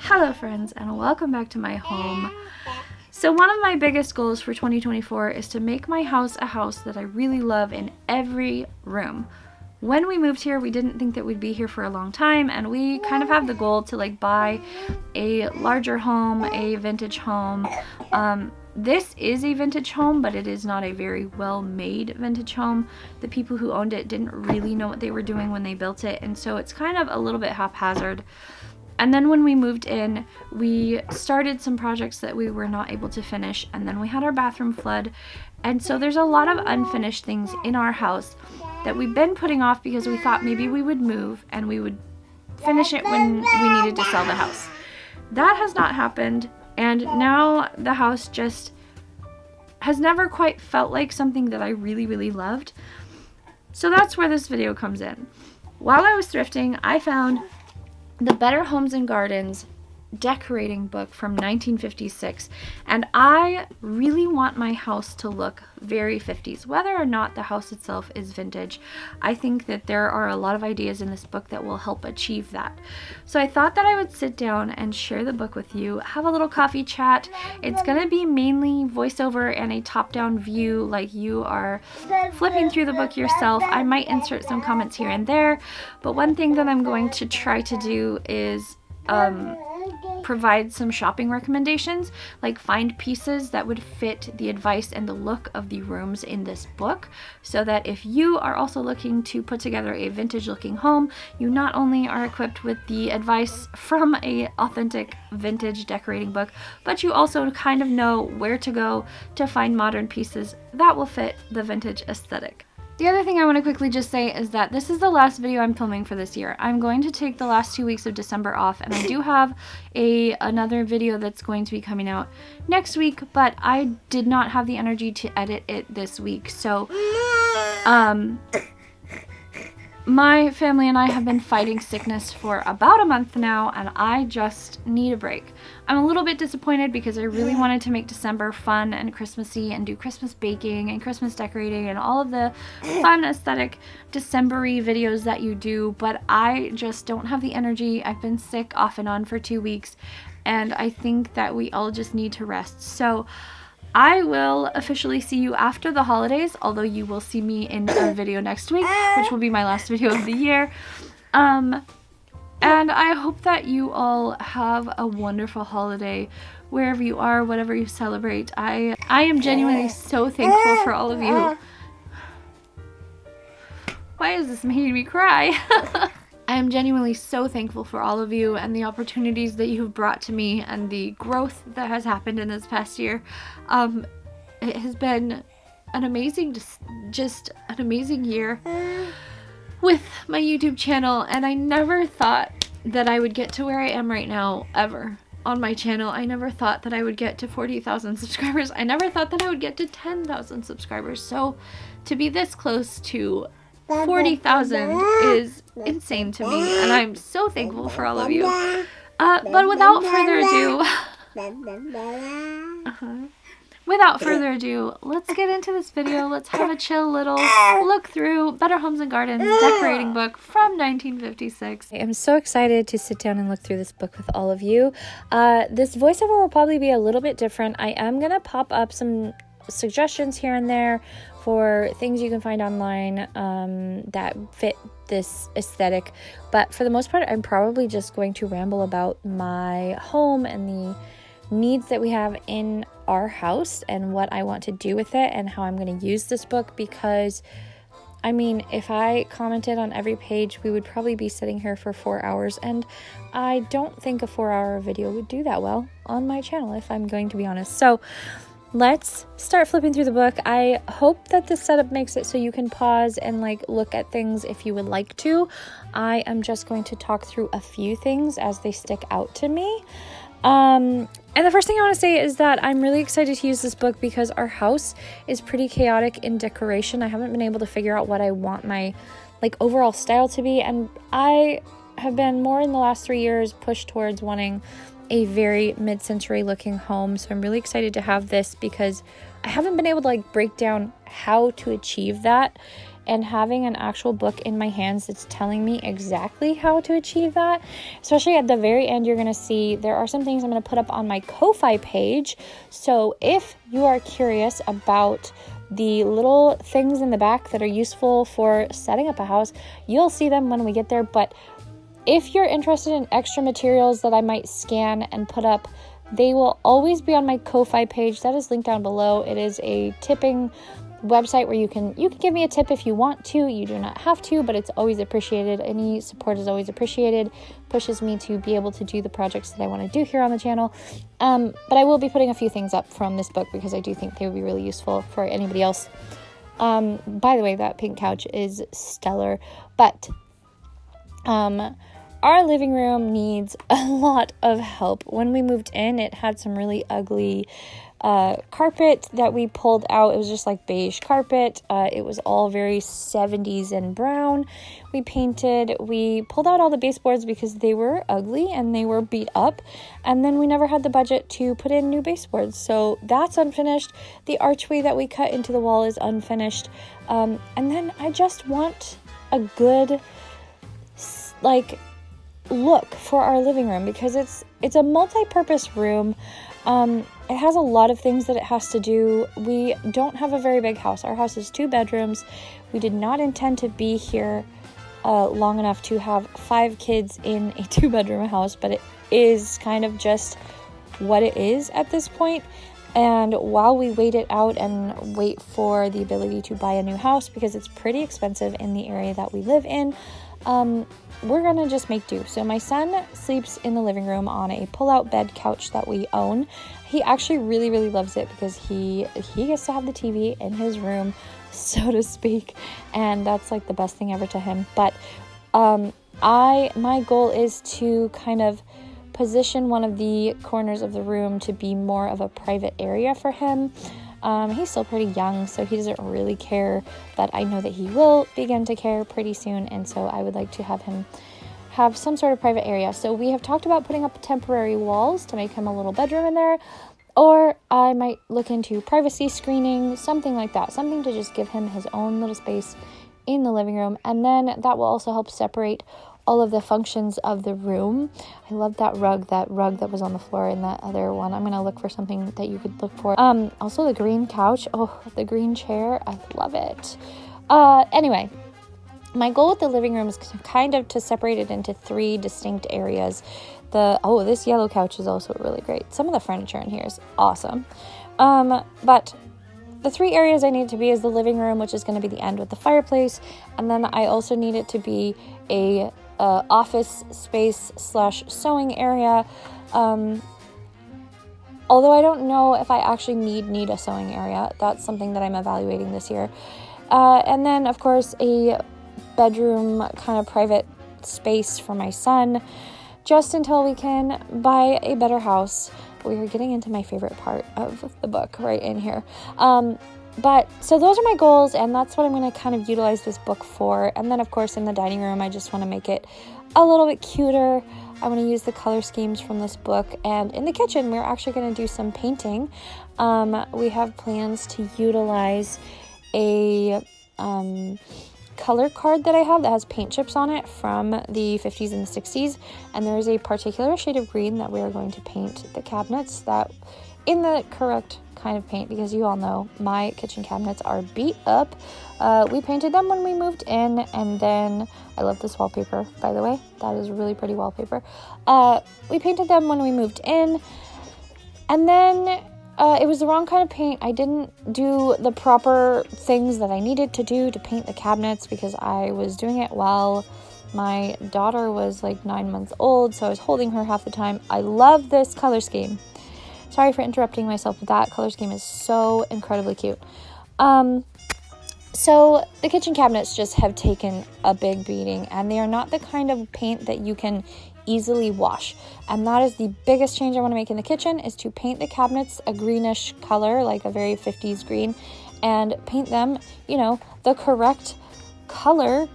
Hello friends, and welcome back to my home. So one of my biggest goals for 2024 is to make my house a house that I really love in every room. When we moved here, we didn't think that we'd be here for a long time, and we kind of have the goal to buy a larger home, a vintage home. This is a vintage home, but it is not a very well-made vintage home. The people who owned it didn't really know what they were doing when they built it, and so it's kind of a little bit haphazard. And then when we moved in, we started some projects that we were not able to finish, and then we had our bathroom flood. And so there's a lot of unfinished things in our house that we've been putting off because we thought maybe we would move and we would finish it when we needed to sell the house. That has not happened, and now the house just has never quite felt like something that I really loved. So that's where this video comes in. While I was thrifting, I found the Better Homes and Gardens decorating book from 1956, and I really want my house to look very 50s. Whether or not the house itself is vintage, I think that there are a lot of ideas in this book that will help achieve that. So I thought that I would sit down and share the book with you, have a little coffee chat. It's gonna be mainly voiceover and a top-down view, like you are flipping through the book yourself. I might insert some comments here and there, but one thing that I'm going to try to do is provide some shopping recommendations, like find pieces that would fit the advice and the look of the rooms in this book, so that if you are also looking to put together a vintage looking home, you not only are equipped with the advice from a authentic vintage decorating book, but you also kind of know where to go to find modern pieces that will fit the vintage aesthetic. The other thing I want to quickly just say is that this is the last video I'm filming for this year. I'm going to take the last 2 weeks of December off, and I do have another video that's going to be coming out next week, but I did not have the energy to edit it this week. So my family and I have been fighting sickness for about a month now, and I just need a break. I'm a little bit disappointed because I really wanted to make December fun and Christmassy and do Christmas baking and Christmas decorating and all of the fun aesthetic December-y videos that you do, but I just don't have the energy. I've been sick off and on for 2 weeks, and I think that we all just need to rest. So I will officially see you after the holidays, although you will see me in a video next week, which will be my last video of the year. And I hope that you all have a wonderful holiday wherever you are, whatever you celebrate. I am genuinely so thankful for all of you. Why is this making me cry? I am genuinely so thankful for all of you and the opportunities that you've brought to me and the growth that has happened in this past year. It has been an amazing, just an amazing year with my YouTube channel, and I never thought that I would get to where I am right now, ever, on my channel. I never thought that I would get to 40,000 subscribers. I never thought that I would get to 10,000 subscribers. So to be this close to 40,000 is insane to me, and I'm so thankful for all of you. But without further ado, let's get into this video. Let's have a chill little look through Better Homes and Gardens decorating book from 1956. I am so excited to sit down and look through this book with all of you. This voiceover will probably be a little bit different. I am gonna pop up some suggestions here and there for things you can find online that fit this aesthetic, but for the most part I'm probably just going to ramble about my home and the needs that we have in our house and what I want to do with it and how I'm going to use this book, because I mean, if I commented on every page, we would probably be sitting here for 4 hours, and I don't think a 4-hour video would do that well on my channel, if I'm going to be honest. So let's start flipping through the book. I hope that this setup makes it so you can pause and look at things if you would like to. I am just going to talk through a few things as they stick out to me. And the first thing I want to say is that I'm really excited to use this book because our house is pretty chaotic in decoration. I haven't been able to figure out what I want my overall style to be, and I have been more in the last 3 years pushed towards wanting a very mid-century looking home. So I'm really excited to have this because I haven't been able to break down how to achieve that and having an actual book in my hands that's telling me exactly how to achieve that. Especially at the very end, you're going to see there are some things I'm going to put up on my Ko-Fi page. So if you are curious about the little things in the back that are useful for setting up a house, you'll see them when we get there. But if you're interested in extra materials that I might scan and put up, they will always be on my Ko-Fi page. That is linked down below. It is a tipping website where you can give me a tip if you want to. You do not have to, but it's always appreciated. Any support is always appreciated. Pushes me to be able to do the projects that I want to do here on the channel. But I will be putting a few things up from this book because I do think they would be really useful for anybody else. By the way, that pink couch is stellar. But our living room needs a lot of help. When we moved in, it had some really ugly carpet that we pulled out. It was just like beige carpet. It was all very 70s and brown. We painted. We pulled out all the baseboards because they were ugly and they were beat up. And then we never had the budget to put in new baseboards. So that's unfinished. The archway that we cut into the wall is unfinished. And then I just want a good, look for our living room because it's a multi-purpose room. It has a lot of things that it has to do. We don't have a very big house. Our house is 2 bedrooms. We did not intend to be here long enough to have 5 kids in a 2-bedroom house, but it is kind of just what it is at this point. And while we wait it out and wait for the ability to buy a new house, because it's pretty expensive in the area that we live in, we're gonna just make do. So my son sleeps in the living room on a pull-out bed couch that we own. He actually really, really loves it because he gets to have the TV in his room, so to speak, and that's like the best thing ever to him. But my goal is to kind of position one of the corners of the room to be more of a private area for him. He's still pretty young, so he doesn't really care, but I know that he will begin to care pretty soon, and so I would like to have him have some sort of private area. So we have talked about putting up temporary walls to make him a little bedroom in there, or I might look into privacy screening, something like that, something to just give him his own little space in the living room, and then that will also help separate all of the functions of the room. I love that rug that was on the floor in that other one. I'm gonna look for something that you could look for. Also the green couch. Oh, the green chair. I love it. Anyway, my goal with the living room is kind of to separate it into 3 distinct areas. This yellow couch is also really great. Some of the furniture in here is awesome. But the 3 areas I need it to be is the living room, which is going to be the end with the fireplace, and then I also need it to be a office space / sewing area. Although I don't know if I actually need a sewing area. That's something that I'm evaluating this year. And then, of course, a bedroom kind of private space for my son, just until we can buy a better house. We are getting into my favorite part of the book right in here. But so those are my goals, and that's what I'm going to kind of utilize this book for. And then, of course, in the dining room, I just want to make it a little bit cuter. I want to use the color schemes from this book. And in the kitchen, we're actually going to do some painting. We have plans to utilize a color card that I have that has paint chips on it from the 50s and the 60s. And there is a particular shade of green that we are going to paint the cabinets that in the correct kind of paint, because you all know my kitchen cabinets are beat up. We painted them when we moved in, and then I love this wallpaper, by the way. That is really pretty wallpaper. We painted them when we moved in, and then it was the wrong kind of paint. I didn't do the proper things that I needed to do to paint the cabinets because I was doing it while my daughter was like 9 months old, so I was holding her half the time. I love this color scheme. Sorry for interrupting myself, but that color scheme is so incredibly cute. So the kitchen cabinets just have taken a big beating, and they are not the kind of paint that you can easily wash. And that is the biggest change I want to make in the kitchen, is to paint the cabinets a greenish color, like a very 50s green, and paint them, the correct color,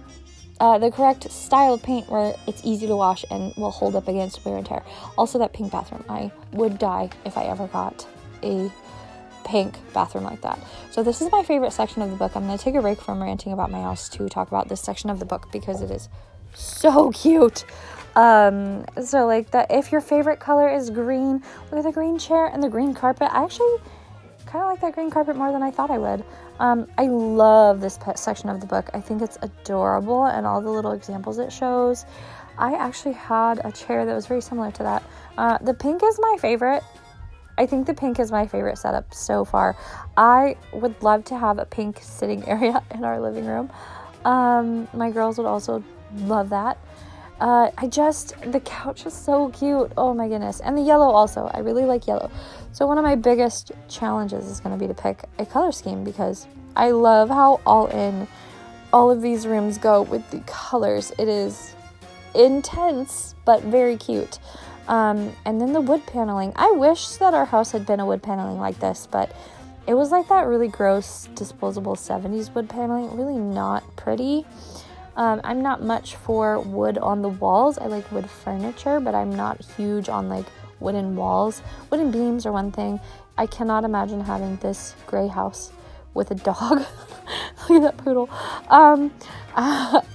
the correct style of paint where it's easy to wash and will hold up against wear and tear. Also, that pink bathroom. I would die if I ever got a pink bathroom like that. So this is my favorite section of the book. I'm going to take a break from ranting about my house to talk about this section of the book because it is so cute. So like that, if your favorite color is green, look at the green chair and the green carpet. I actually kind of like that green carpet more than I thought I would. I love this section of the book. I think it's adorable and all the little examples it shows. I actually had a chair that was very similar to that. The pink is my favorite. I think the pink is my favorite setup so far. I would love to have a pink sitting area in our living room. My girls would also love that. The couch is so cute. Oh my goodness. And the yellow also. I really like yellow. So one of my biggest challenges is going to be to pick a color scheme because I love how all in all of these rooms go with the colors. It is intense, but very cute. And then the wood paneling. I wish that our house had been a wood paneling like this, but it was like that really gross disposable 70s wood paneling. Really not pretty. I'm not much for wood on the walls. I like wood furniture, but I'm not huge on like wooden walls. Wooden beams are one thing. I cannot imagine having this gray house with a dog. Look at that poodle.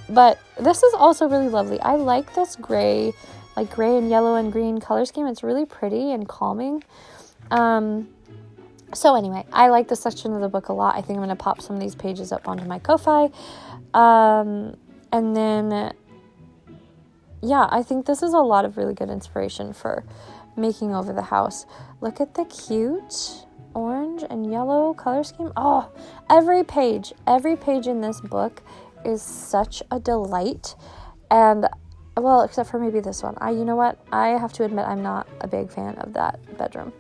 But this is also really lovely. I like this gray and yellow and green color scheme. It's really pretty and calming. So anyway, I like this section of the book a lot. I think I'm going to pop some of these pages up onto my Ko-Fi. And then, yeah, I think this is a lot of really good inspiration for making over the house. Look at the cute orange and yellow color scheme. Oh, every page in this book is such a delight. And, well, except for maybe this one. You know what? I have to admit I'm not a big fan of that bedroom.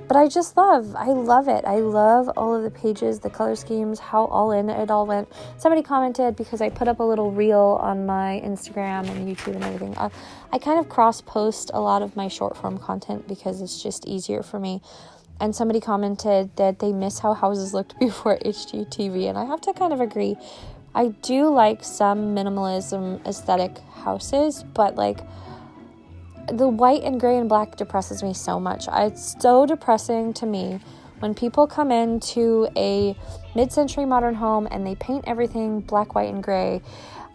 But I love it. I love all of the pages, the color schemes, how all in it all went. Somebody commented because I put up a little reel on my Instagram and YouTube and everything. I kind of cross-post a lot of my short-form content because it's just easier for me. And somebody commented that they miss how houses looked before HGTV, and I have to kind of agree. I do like some minimalism aesthetic houses, but like the white and gray and black depresses me so much. It's so depressing to me when people come into a mid-century modern home and they paint everything black, white, and gray.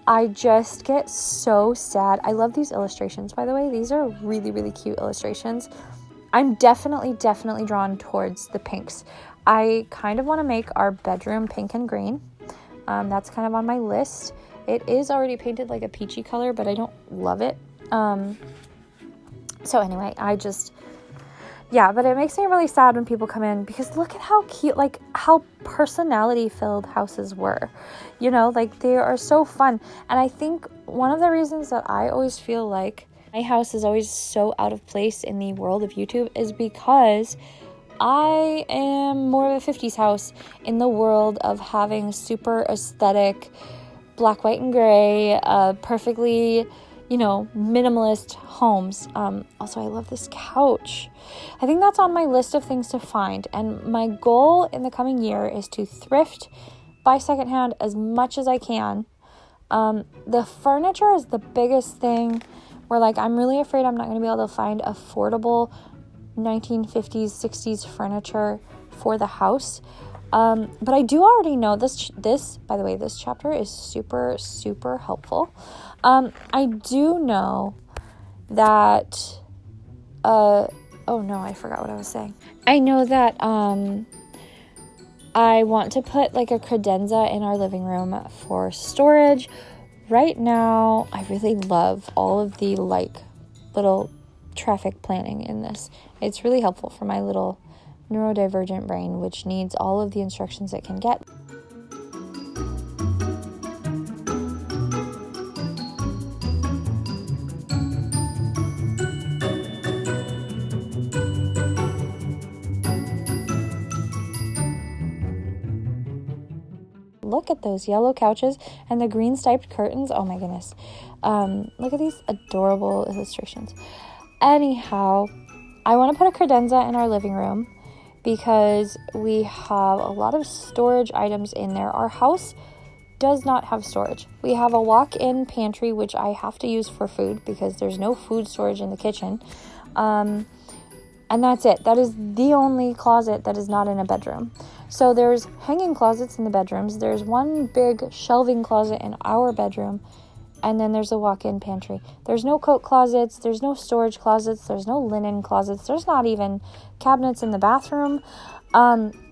I just get so sad. I love these illustrations, by the way. These are really, really cute illustrations. I'm definitely drawn towards the pinks. I kind of want to make our bedroom pink and green. That's kind of on my list. It is already painted like a peachy color, but I don't love it. So anyway, but it makes me really sad when people come in because look at how cute, like how personality-filled houses were, like they are so fun. And I think one of the reasons that I always feel like my house is always so out of place in the world of YouTube is because I am more of a 50s house in the world of having super aesthetic, black, white, and gray, perfectly minimalist homes. Also, I love this couch. I think that's on my list of things to find. And my goal in the coming year is to thrift, buy secondhand as much as I can. The furniture is the biggest thing where I'm really afraid I'm not going to be able to find affordable 1950s, 60s furniture for the house. But I do already know this, by the way, this chapter is super, super helpful. I do know that, oh no, I forgot what I was saying. I know that, I want to put a credenza in our living room for storage. Right now, I really love all of the little traffic planning in this. It's really helpful for my little neurodivergent brain, which needs all of the instructions it can get. Look at those yellow couches and the green striped curtains. Oh my goodness. Look at these adorable illustrations. Anyhow, I want to put a credenza in our living room because we have a lot of storage items in there. Our house does not have storage. We have a walk-in pantry, which I have to use for food because there's no food storage in the kitchen. And that's it. That is the only closet that is not in a bedroom. So there's hanging closets in the bedrooms. There's one big shelving closet in our bedroom. And then there's a walk-in pantry. There's no coat closets. There's no storage closets. There's no linen closets. There's not even cabinets in the bathroom.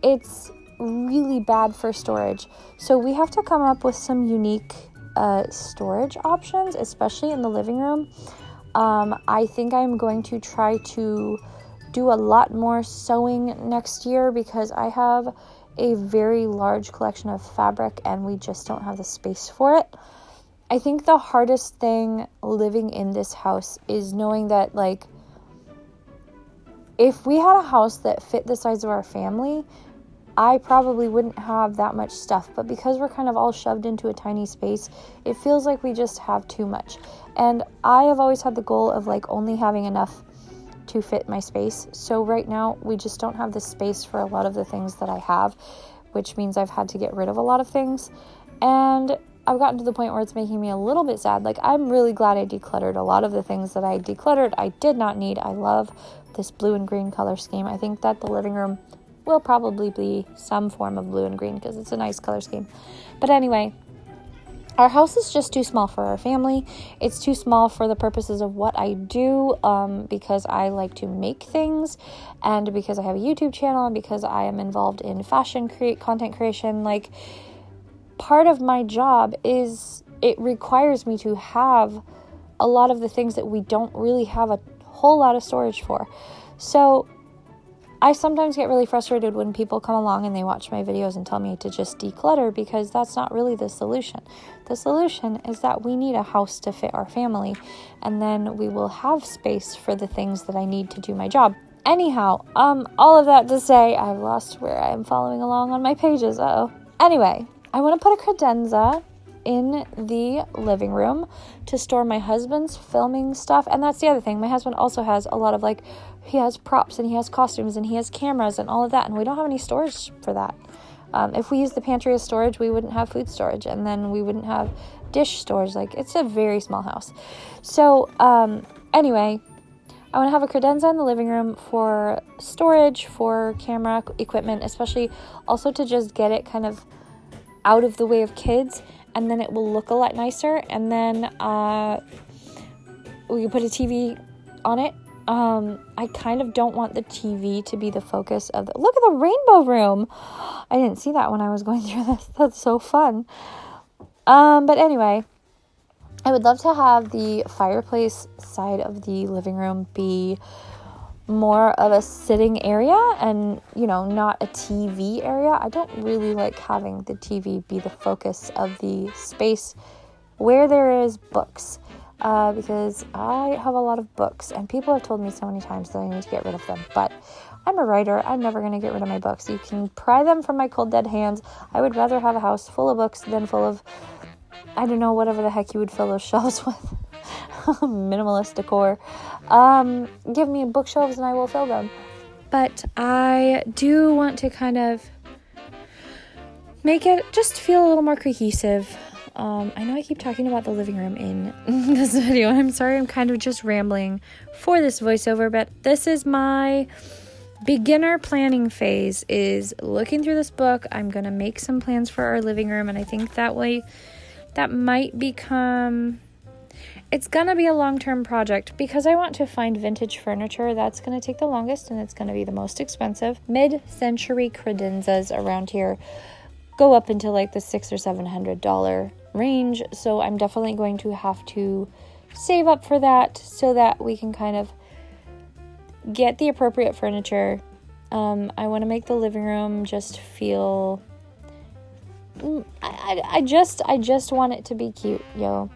It's really bad for storage. So we have to come up with some unique storage options, especially in the living room. I think I'm going to try to do a lot more sewing next year because I have a very large collection of fabric and we just don't have the space for it. I think the hardest thing living in this house is knowing that, like, if we had a house that fit the size of our family, I probably wouldn't have that much stuff. But because we're kind of all shoved into a tiny space, it feels like we just have too much. And I have always had the goal of, like, only having enough to fit my space. So right now we just don't have the space for a lot of the things that I have, which means I've had to get rid of a lot of things. And I've gotten to the point where it's making me a little bit sad. Like, I'm really glad I decluttered a lot of the things that I decluttered. I did not need. I love this blue and green color scheme. I think that the living room will probably be some form of blue and green because it's a nice color scheme. But anyway, our house is just too small for our family. It's too small for the purposes of what I do, because I like to make things, and because I have a YouTube channel, and because I am involved in content creation. Like, part of my job is it requires me to have a lot of the things that we don't really have a whole lot of storage for. So I sometimes get really frustrated when people come along and they watch my videos and tell me to just declutter, because that's not really the solution. The solution is that we need a house to fit our family, and then we will have space for the things that I need to do my job. Anyhow, all of that to say, I've lost where I am following along on my pages. Anyway, I want to put a credenza in the living room to store my husband's filming stuff. And that's the other thing. My husband also has a lot of, like, he has props and he has costumes and he has cameras and all of that. And we don't have any storage for that. If we use the pantry as storage, we wouldn't have food storage. And then we wouldn't have dish storage. Like, it's a very small house. So, anyway, I want to have a credenza in the living room for storage, for camera equipment, especially also to just get it kind of out of the way of kids, and then it will look a lot nicer. And then we can put a TV on it. I kind of don't want the TV to be the focus of look at the rainbow room. I didn't see that when I was going through this. That's so fun. But anyway, I would love to have the fireplace side of the living room be more of a sitting area and, not a TV area. I don't really like having the TV be the focus of the space where there is books, because I have a lot of books and people have told me so many times that I need to get rid of them, but I'm a writer. I'm never going to get rid of my books. You can pry them from my cold dead hands. I would rather have a house full of books than full of, I don't know, whatever the heck you would fill those shelves with. Minimalist decor. Give me bookshelves and I will fill them. But I do want to kind of make it just feel a little more cohesive. I know I keep talking about the living room in this video. I'm sorry, I'm kind of just rambling for this voiceover, but this is my beginner planning phase, is looking through this book. I'm going to make some plans for our living room, and I think that way that might become... It's going to be a long-term project because I want to find vintage furniture. That's going to take the longest and it's going to be the most expensive. Mid-century credenzas around here go up into like the $600 or $700 range. So I'm definitely going to have to save up for that so that we can kind of get the appropriate furniture. I want to make the living room just feel... I just want it to be cute, yo.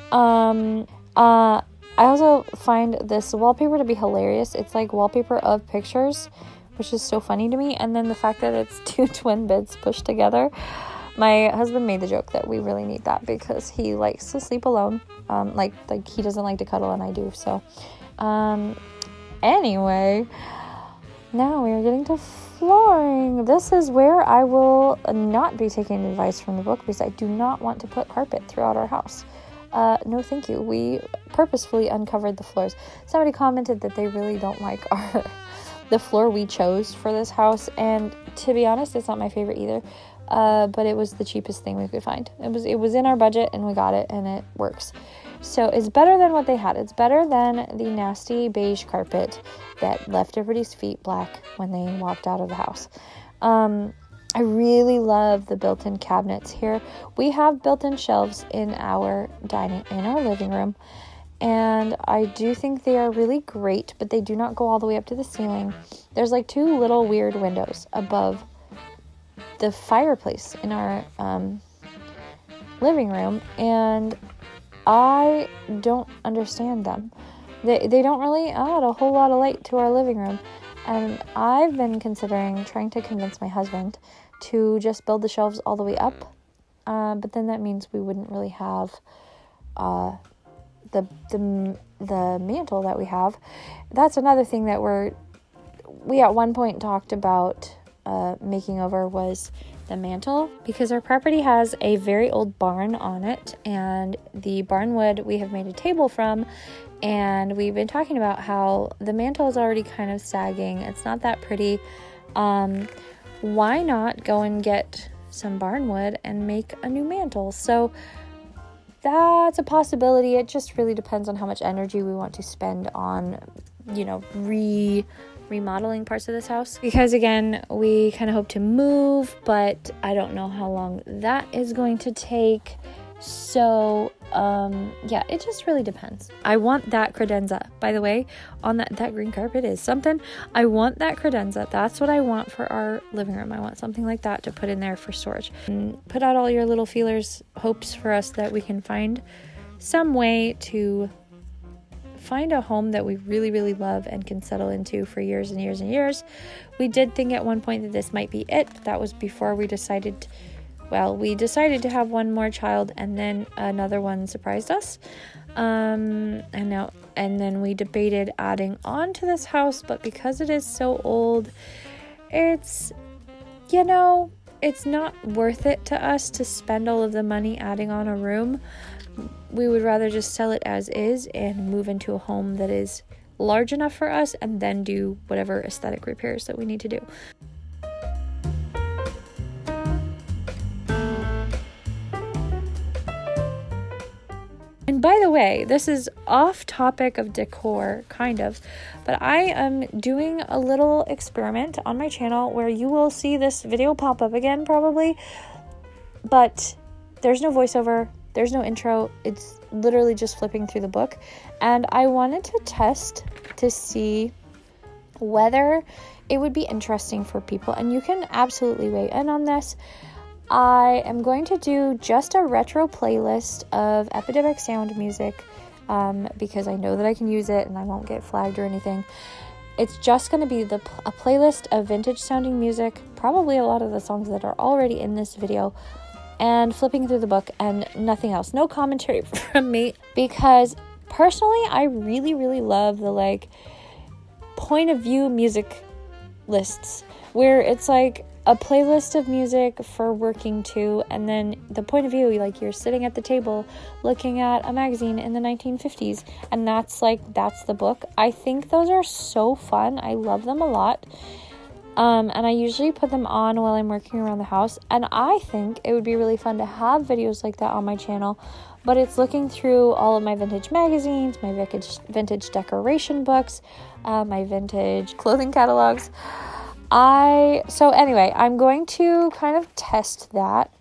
I also find this wallpaper to be hilarious. It's like wallpaper of pictures, which is so funny to me. And then the fact that it's two twin beds pushed together. My husband made the joke that we really need that because he likes to sleep alone. Like he doesn't like to cuddle and I do. So, anyway, now we are getting to flooring. This is where I will not be taking advice from the book because I do not want to put carpet throughout our house. No thank you. We purposefully uncovered the floors. Somebody commented that they really don't like our the floor we chose for this house, and to be honest, it's not my favorite either. But it was the cheapest thing we could find. It was in our budget, and we got it, and it works. So it's better than what they had. It's better than the nasty beige carpet that left everybody's feet black when they walked out of the house. I really love the built-in cabinets here. We have built-in shelves in our living room, and I do think they are really great, but they do not go all the way up to the ceiling. There's like 2 little weird windows above the fireplace in our living room, and I don't understand them. They don't really add a whole lot of light to our living room, and I've been considering trying to convince my husband to just build the shelves all the way up, but then that means we wouldn't really have the mantle that we have. That's another thing that we at one point talked about making over, was the mantle, because our property has a very old barn on it, and the barn wood we have made a table from, and we've been talking about how the mantle is already kind of sagging. It's not that pretty. Why not go and get some barn wood and make a new mantle? So that's a possibility. It just really depends on how much energy we want to spend on, remodeling parts of this house, because again, we kind of hope to move, but I don't know how long that is going to take. So it just really depends. I want that credenza, by the way, on that green carpet is something. I want that credenza. That's what I want for our living room. I want something like that to put in there for storage. And put out all your little feelers, hopes for us that we can find some way to find a home that we really, really love and can settle into for years and years and years. We did think at one point that this might be it. That was before we decided to have one more child, and then another one surprised us. And then we debated adding on to this house, but because it is so old, it's not worth it to us to spend all of the money adding on a room. We would rather just sell it as is and move into a home that is large enough for us, and then do whatever aesthetic repairs that we need to do. And by the way, this is off topic of decor, kind of, but I am doing a little experiment on my channel where you will see this video pop up again probably, but there's no voiceover, there's no intro, it's literally just flipping through the book, and I wanted to test to see whether it would be interesting for people, and you can absolutely weigh in on this. I am going to do just a retro playlist of Epidemic Sound music, because I know that I can use it and I won't get flagged or anything. It's just going to be a playlist of vintage sounding music, probably a lot of the songs that are already in this video, and flipping through the book and nothing else. No commentary from me, because personally I really, really love the point of view music lists, where it's like a playlist of music for working to, and then the point of view, you're sitting at the table looking at a magazine in the 1950s, and that's the book. I think those are so fun. I love them a lot. And I usually put them on while I'm working around the house, and I think it would be really fun to have videos like that on my channel, but it's looking through all of my vintage magazines, my vintage decoration books, my vintage clothing catalogs. So anyway, I'm going to kind of test that.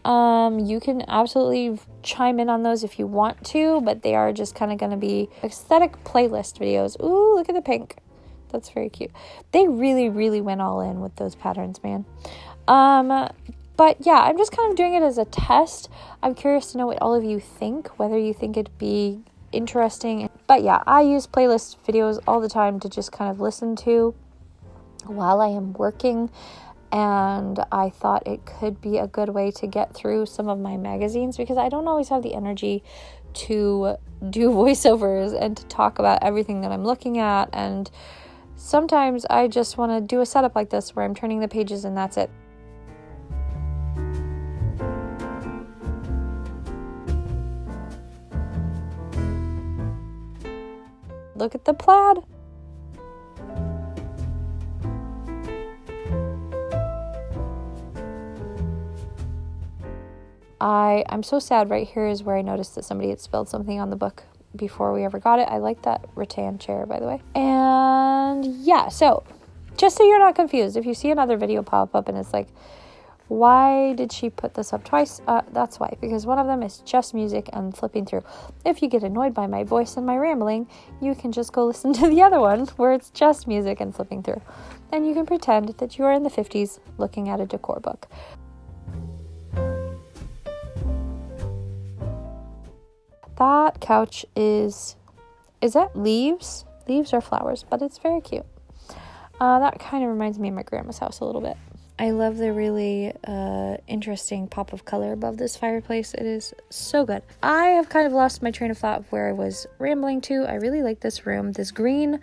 You can absolutely chime in on those if you want to, but they are just kind of going to be aesthetic playlist videos. Ooh, look at the pink. That's very cute. They really, really went all in with those patterns, man. But yeah, I'm just kind of doing it as a test. I'm curious to know what all of you think, whether you think it'd be interesting. But yeah, I use playlist videos all the time to just kind of listen to while I am working, and I thought it could be a good way to get through some of my magazines, because I don't always have the energy to do voiceovers and to talk about everything that I'm looking at, and sometimes I just want to do a setup like this where I'm turning the pages and that's it. Look at the plaid. I'm so sad. Right here is where I noticed that somebody had spilled something on the book before we ever got it. I like that rattan chair, by the way. And yeah, so just so you're not confused, if you see another video pop up and it's like, why did she put this up twice? That's why, because one of them is just music and flipping through. If you get annoyed by my voice and my rambling, you can just go listen to the other one where it's just music and flipping through. And you can pretend that you are in the 50s looking at a decor book. That couch is that leaves? Leaves or flowers, but it's very cute. That kind of reminds me of my grandma's house a little bit. I love the really interesting pop of color above this fireplace. It is so good. I have kind of lost my train of thought of where I was rambling to. I really like this room. This green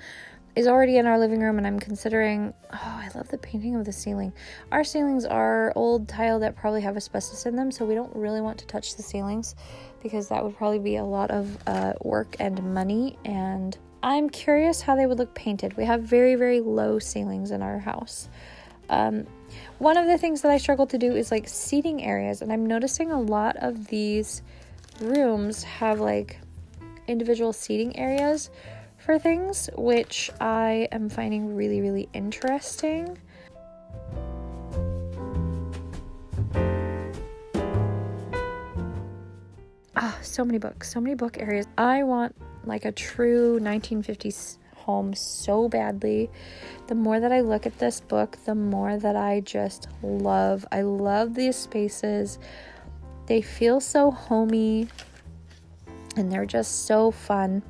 is already in our living room, and I'm considering, I love the painting of the ceiling. Our ceilings are old tile that probably have asbestos in them, so we don't really want to touch the ceilings because that would probably be a lot of work and money, and I'm curious how they would look painted. We have very, very low ceilings in our house. One of the things that I struggle to do is like seating areas, and I'm noticing a lot of these rooms have like individual seating areas for things, which I am finding really, really interesting. So many books, so many book areas. I want like a true 1950s home so badly. The more that I look at this book, the more that I just love. I love these spaces. They feel so homey and they're just so fun.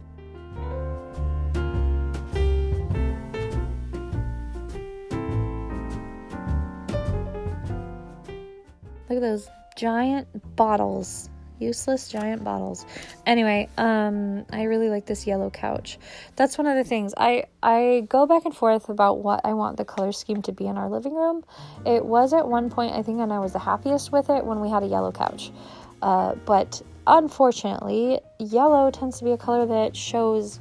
Look at those giant bottles. Useless giant bottles. Anyway, I really like this yellow couch. That's one of the things. I go back and forth about what I want the color scheme to be in our living room. It was at one point, I think, and I was the happiest with it when we had a yellow couch. But unfortunately, yellow tends to be a color that shows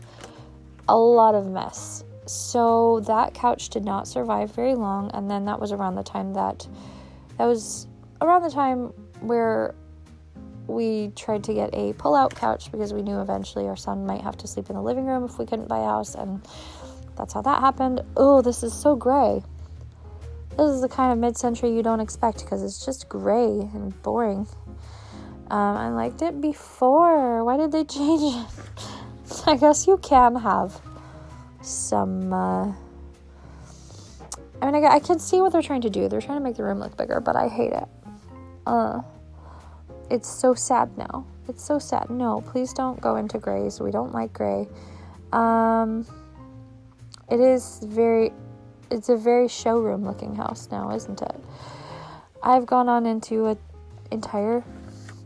a lot of mess. So that couch did not survive very long, and then that was around the time where we tried to get a pull-out couch because we knew eventually our son might have to sleep in the living room if we couldn't buy a house, and that's how that happened. Oh, this is so gray. This is the kind of mid-century you don't expect because it's just gray and boring. I liked it before. Why did they change it? I guess you can have some... I can see what they're trying to do. They're trying to make the room look bigger, but I hate it. It's so sad now. It's so sad. No, please don't go into grays. We don't like gray. It's a very showroom looking house now, isn't it? I've gone on into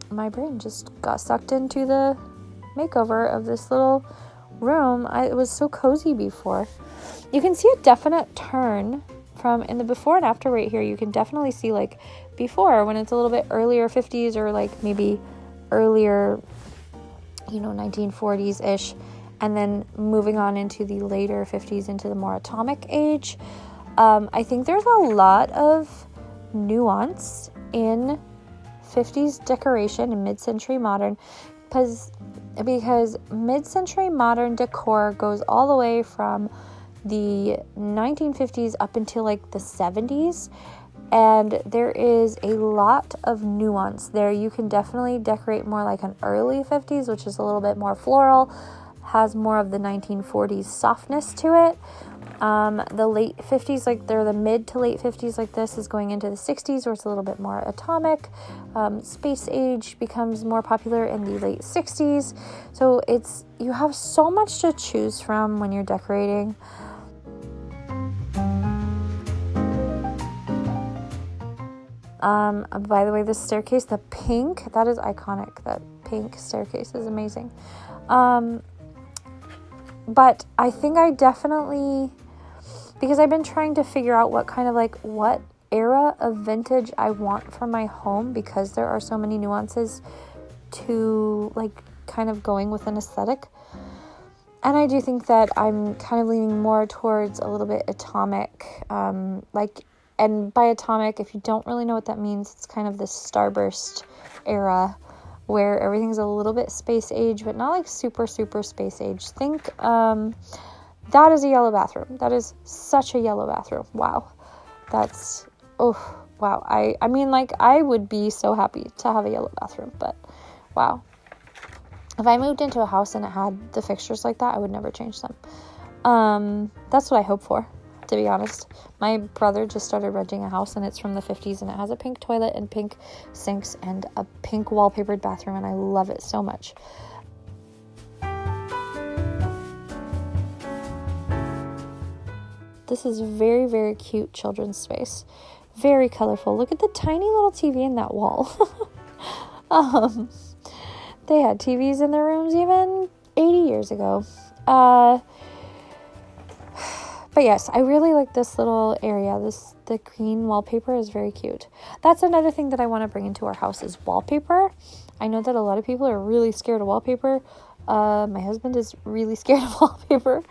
my brain just got sucked into the makeover of this little room. It was so cozy before. You can see a definite turn from in the before and after right here. You can definitely see like before when it's a little bit earlier 50s or like maybe earlier 1940s ish, and then moving on into the later 50s into the more atomic age. I think there's a lot of nuance in 50s decoration and mid-century modern because mid-century modern decor goes all the way from the 1950s up until like the 70s, and there is a lot of nuance there. You can definitely decorate more like an early 50s, which is a little bit more floral, has more of the 1940s softness to it. The late 50s, like they're the mid to late 50s like this, is going into the 60s where it's a little bit more atomic. Space age becomes more popular in the late 60s. So you have so much to choose from when you're decorating. By the way, this staircase, the pink, that is iconic. That pink staircase is amazing. But I think I definitely, because I've been trying to figure out what era of vintage I want for my home, because there are so many nuances to kind of going with an aesthetic. And I do think that I'm kind of leaning more towards a little bit atomic, And by atomic, if you don't really know what that means, it's kind of this starburst era where everything's a little bit space age, but not like super, super space age. Think, that is a yellow bathroom. That is such a yellow bathroom. Wow. That's, oh, wow. I mean, like, I would be so happy to have a yellow bathroom, but wow. If I moved into a house and it had the fixtures like that, I would never change them. That's what I hope for, to be honest. My brother just started renting a house, and it's from the 50s, and it has a pink toilet and pink sinks and a pink wallpapered bathroom, and I love it so much. This is very, very cute children's space. Very colorful. Look at the tiny little TV in that wall. They had TVs in their rooms even 80 years ago. But yes, I really like this little area. The green wallpaper is very cute. That's another thing that I want to bring into our house is wallpaper. I know that a lot of people are really scared of wallpaper. My husband is really scared of wallpaper.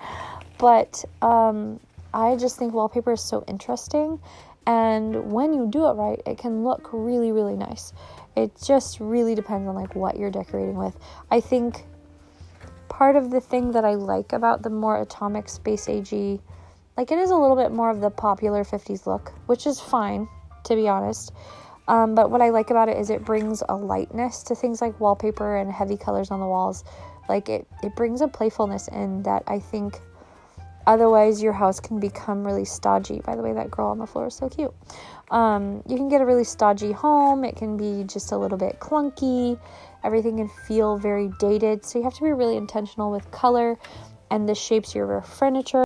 But I just think wallpaper is so interesting. And when you do it right, it can look really, really nice. It just really depends on like what you're decorating with. I think part of the thing that I like about the more atomic space agey, like it is a little bit more of the popular 50s look, which is fine, to be honest. But what I like about it is it brings a lightness to things like wallpaper and heavy colors on the walls. Like it brings a playfulness in that I think otherwise your house can become really stodgy. By the way, that girl on the floor is so cute. You can get a really stodgy home. It can be just a little bit clunky. Everything can feel very dated. So you have to be really intentional with color and the shapes of your furniture.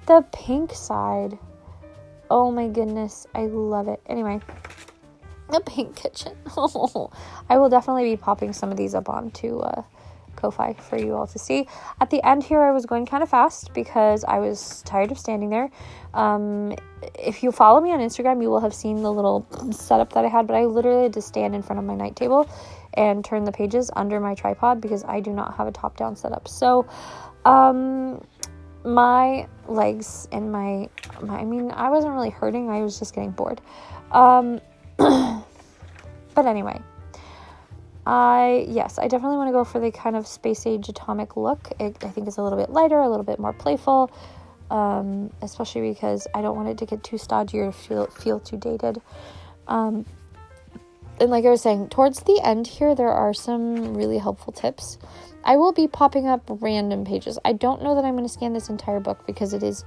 The pink side. Oh my goodness. I love it. Anyway, the pink kitchen. I will definitely be popping some of these up onto Ko-Fi for you all to see. At the end here, I was going kind of fast because I was tired of standing there. If you follow me on Instagram, you will have seen the little setup that I had, but I literally had to stand in front of my night table and turn the pages under my tripod because I do not have a top-down setup. So, my legs and I mean, I wasn't really hurting. I was just getting bored. But anyway, I definitely want to go for the kind of space age atomic look. I think it's a little bit lighter, a little bit more playful, especially because I don't want it to get too stodgy or feel too dated. And like I was saying, towards the end here, there are some really helpful tips. I will be popping up random pages. I don't know that I'm going to scan this entire book because it is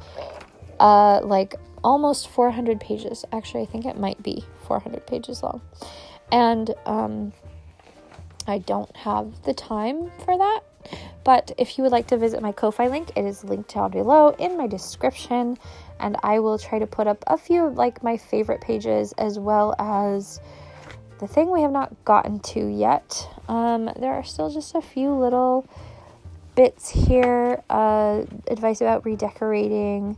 like almost 400 pages. Actually, I think it might be 400 pages long. And I don't have the time for that. But if you would like to visit my Ko-Fi link, it is linked down below in my description. And I will try to put up a few like my favorite pages as well as the thing we have not gotten to yet. There are still just a few little bits here. Advice about redecorating,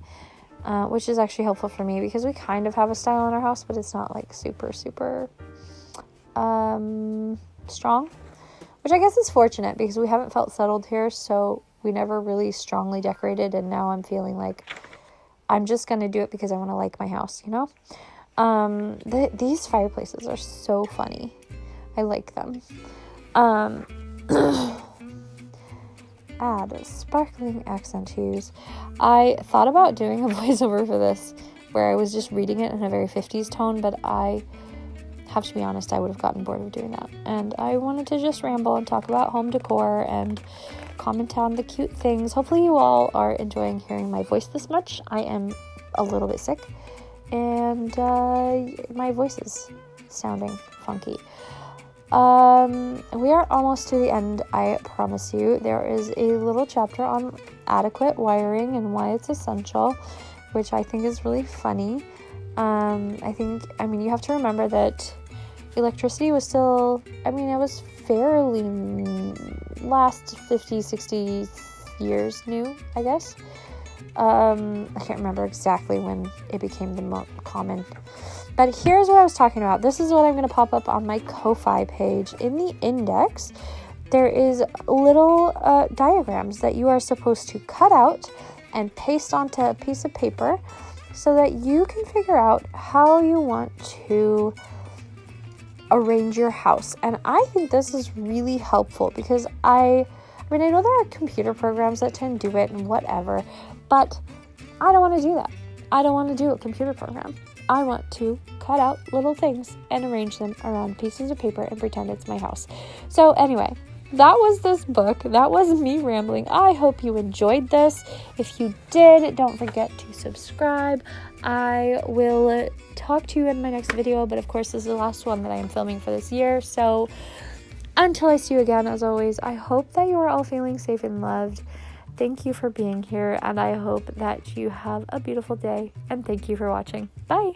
which is actually helpful for me because we kind of have a style in our house, but it's not like super, super strong, which I guess is fortunate because we haven't felt settled here, so we never really strongly decorated, and now I'm feeling like I'm just gonna do it because I want to like my house, you know. These fireplaces are so funny. I like them. Add sparkling accent hues. I thought about doing a voiceover for this where I was just reading it in a very 50s tone, but I have to be honest, I would have gotten bored of doing that. And I wanted to just ramble and talk about home decor and comment on the cute things. Hopefully you all are enjoying hearing my voice this much. I am a little bit sick and my voice is sounding funky. We are almost to the end, I promise you. There is a little chapter on adequate wiring and why it's essential, which I think is really funny. You have to remember that electricity was still, it was fairly last 50, 60 years new, I guess. I can't remember exactly when it became the most common. But here's what I was talking about. This is what I'm going to pop up on my Ko-Fi page. In the index, there is little diagrams that you are supposed to cut out and paste onto a piece of paper so that you can figure out how you want to arrange your house. And I think this is really helpful because I know there are computer programs that can do it and whatever, but I don't want to do that. I don't want to do a computer program. I want to cut out little things and arrange them around pieces of paper and pretend it's my house. So anyway, that was this book. That was me rambling. I hope you enjoyed this. If you did, don't forget to subscribe. I will talk to you in my next video, but of course this is the last one that I am filming for this year. So until I see you again, as always, I hope that you are all feeling safe and loved. Thank you for being here, and I hope that you have a beautiful day, and thank you for watching. Bye!